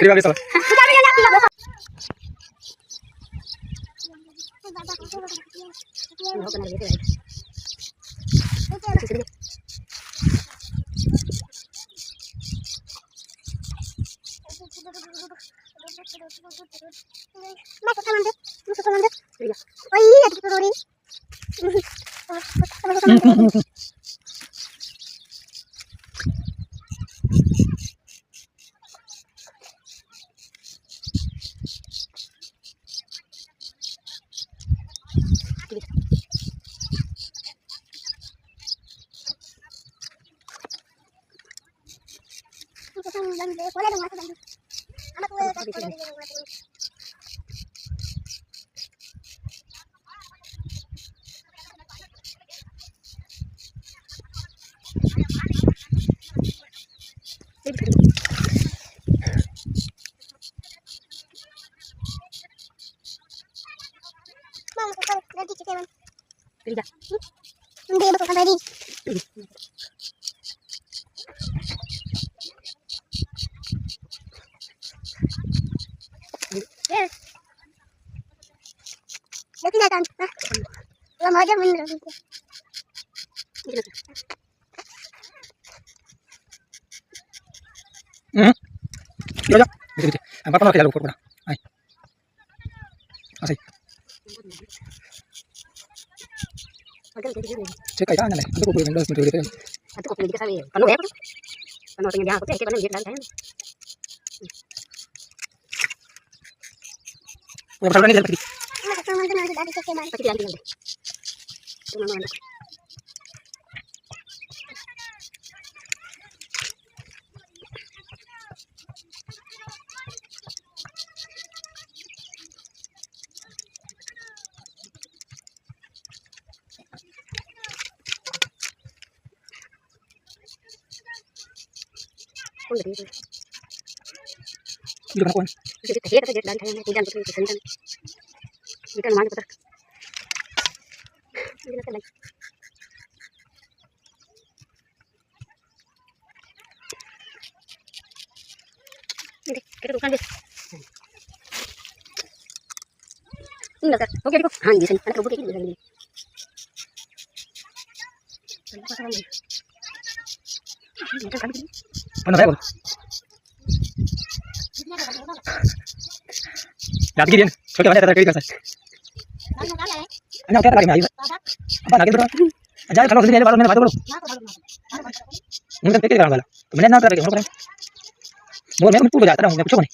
Terima kasih. Ya, gitu. Apa kalau kita lupa? Ay, asay. Cek kayak mana? Aku kumpulin dulu sebentar gitu. Aku kopi dikit kali. Penuh ya? Penuh pengen dia aku tuh penuh gitu kan. Ya, pasal ini jadi. Pasti dia ambil. Hidup aku. Jadi teh kita dan kayak tidak betul itu kan. Kita mana putar. Ini kan lagi. Ini kita bukan deh. Ini enggak. Oke, Diko. Ah, di sini. Ada kerupuk ini begini. Paano tayo? Dati gini, so kaya tayo kayo kasi. Ano kaya tayo may? Apa lagi bro? Aja kalau sini ada balon mana bro? Mungkin pikir kalau bala. Kemudian nanti lagi mana? Mau memang tuh belajar dong, coba nih.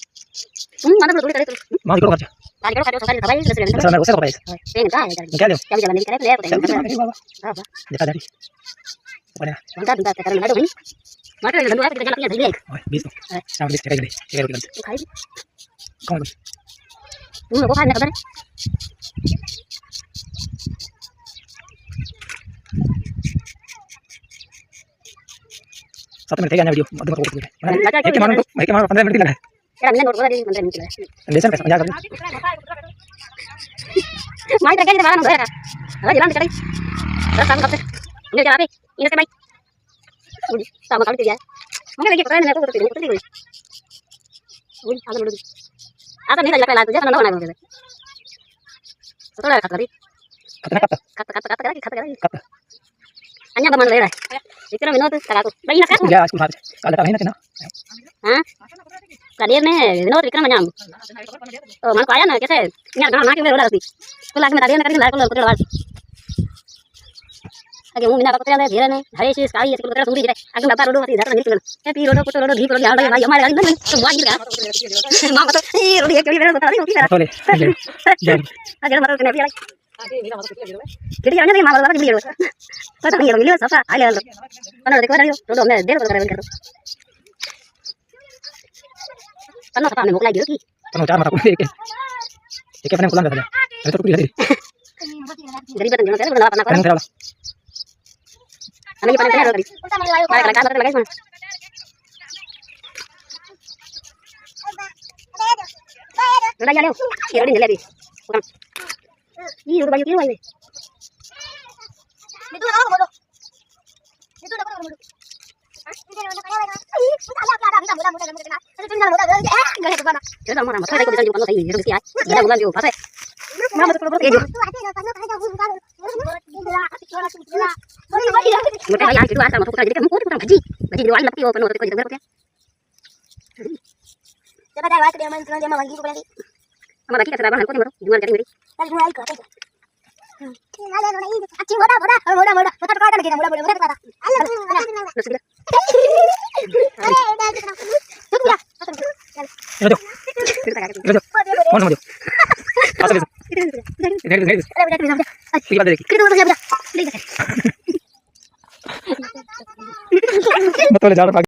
Mana belum tadi terus. Mau ikut kerja. Tadi kalau ada sekali terbaik terus Terus mana usah apa ya? pengen dah ya. Enggak dong. Kami jalan di kereta ya. Apa? Dia tadi. Pokoknya. Bentar karena ada ini. Maka kita dulu kita jalan punya ini. Oh, bisa. Sama bisa kayak gini. Kayak gitu. Kai. Kamu. Kok kan kabar? Satu menit aja video. Aduh aku gitu. Baik kemarin 15 menit lah. Kira mina nur di menteri mikir. Biasa kan penjaga. Mai terkait dengan barang saya. Ada jalan sekali. Terus kamu kapten. Ini jalan apa? Ini saya baik. Sama kali dia. Mungkin lagi pertanyaan aku betul betul betul. Wih, ada dulu. Ada nih lagi lagi jangan nonton lagi. Betul lah kata tadi. Kata lagi. Hanya teman lera. Itu namanya tuh kata aku. Bayi nak aku. Ya, aku harus. Kalau tak enak kena. Hah? Kadir nih, no dikira manyam. Oh, mana kaya na kese. Nyar kana nak mero lagi. Kula ke metadia na kari la ko lagi. Age mu mina ka kote ande dhire ne. Hare shi skai ye ko tera suri dire. Age mata rodo mati dhara nit. E pi rodo ko rodo dhi rodo yaada na yamare lagi na. To wai dire. Ma ko e rodo ye kali vera ta ri uti vera. Boleh. Age mata kene pi lagi. Jadi orangnya ni malu banget beli. Kata ni orang apa? Ayo. Mana dekat dari rodo me dero ko kare. Ano apa mau lagi lagi? Ano cara mata ko ni. Ike pa nang kulang dapat. Ito ko dili. Dari batang jangan saya pernah Parang tara. Ano yung panang tadi? Para kala lagi mana? Udah ya leo. Kira din lebi. Bukan. Ih, udah banyak kilo ini. Itu apa bodoh? Itu udah bodoh. Hah? Ini udah kayak apa? Ih, ada. Kita mudah. Itu tinggal mudah. Kita mau nama saya kau bisa juga panggil saya, harus ya. Kita bulan juga pasai. Mama tu kalau begitu. Mereka yang itu asal masuk kerja jadi kan mau kurang gaji. Gaji di luar tapi oh penuh tapi kau jadi berapa ya? Coba dah dia main dia mau lagi kau lagi. Sama lagi kita serabang aku ni baru jual jadi beri. Tadi mulai ikut aja. Acing boda. Boda kau ada lagi boda kata. Terus kita. Ini tuh. Kita kayak gitu. Ini tuh. Mau sama dia. Pasal itu. Ini. Pergi pada lagi. Betul jalan pagi.